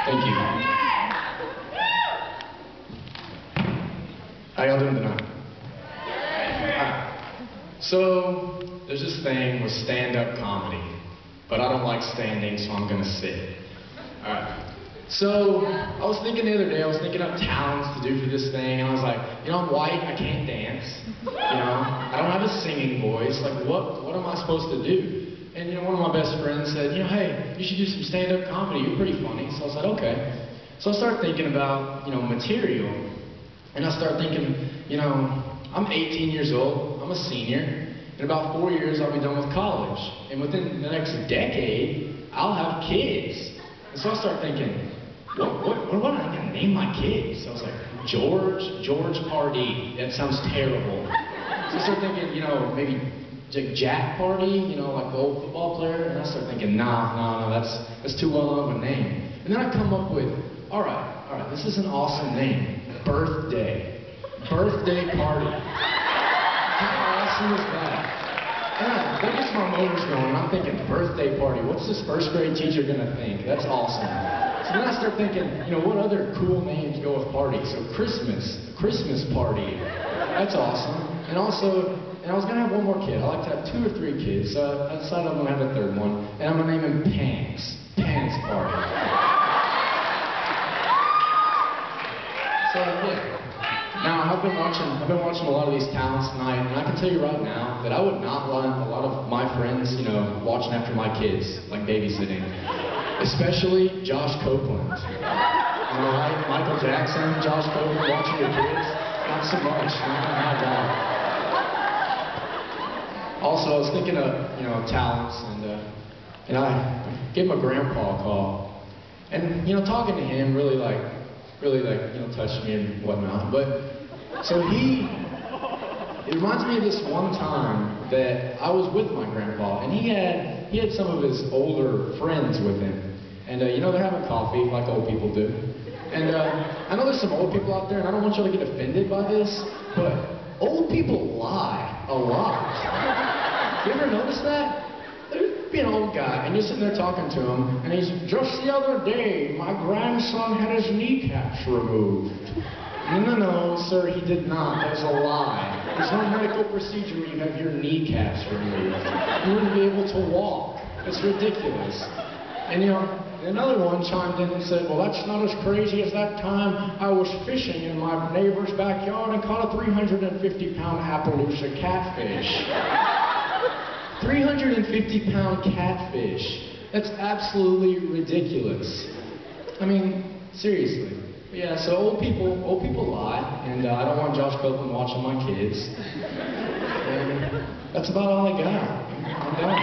Thank you. How y'all doing tonight? So, there's this thing with stand-up comedy, but I don't like standing, so I'm gonna sit. Alright. So, I was thinking the other day, I was thinking of talents to do for this thing, and I was like, you know, I'm white, I can't dance, you know, I don't have a singing voice, like, what am I supposed to do? And, you know, one of my best friends said, you know, hey, you should do some stand-up comedy, you're pretty funny. So I said, okay. So I started thinking about, you know, material, and I started thinking, you know, I'm 18 years old, I'm a senior, in about 4 years I'll be done with college, and within the next decade, I'll have kids. And so I started thinking, what am I going to name my kids? So I was like, George Pardee. That sounds terrible. So I started thinking, you know, maybe Jack Pardee, you know, like the old football player. And I started thinking, no, that's too well of a name. And then I come up with, all right, this is an awesome name. Birthday Party. How awesome is that? Yeah, that gets my motors going. I'm thinking, birthday party. What's this first grade teacher gonna think? That's awesome. So then I start thinking, you know, what other cool names go with party? So Christmas party. That's awesome. And I was gonna have one more kid. I like to have 2 or 3 kids. So I decided I'm gonna have a 3rd one, and I'm gonna name him Pants. Pants party. So yeah. Now, I've been watching a lot of these talents tonight, and I can tell you right now that I would not want a lot of my friends, you know, watching after my kids, like babysitting. Especially Josh Copeland. You know, right? Michael Jackson, Josh Copeland, watching your kids? Not so much. Not that. Also, I was thinking of, you know, talents, and I gave my grandpa a call. And, you know, talking to him really, you know, touched me and whatnot. But, so it reminds me of this one time that I was with my grandpa, and he had some of his older friends with him. And, you know, they're having coffee, like old people do. And I know there's some old people out there, and I don't want y'all to get offended by this, but old people lie a lot. You ever notice that? There'd be an old guy, and you're sitting there talking to him, and he's, just the other day, my grandson had his kneecaps removed. No, sir, he did not. That was a lie. There's no medical procedure where you have your kneecaps removed. You wouldn't be able to walk. It's ridiculous. And, you know, another one chimed in and said, well, that's not as crazy as that time I was fishing in my neighbor's backyard and caught a 350-pound Appaloosa catfish. 350-pound catfish. That's absolutely ridiculous. I mean, seriously. Yeah, so old people lie, and I don't want Josh Copeland watching my kids. And that's about all I got. I'm done.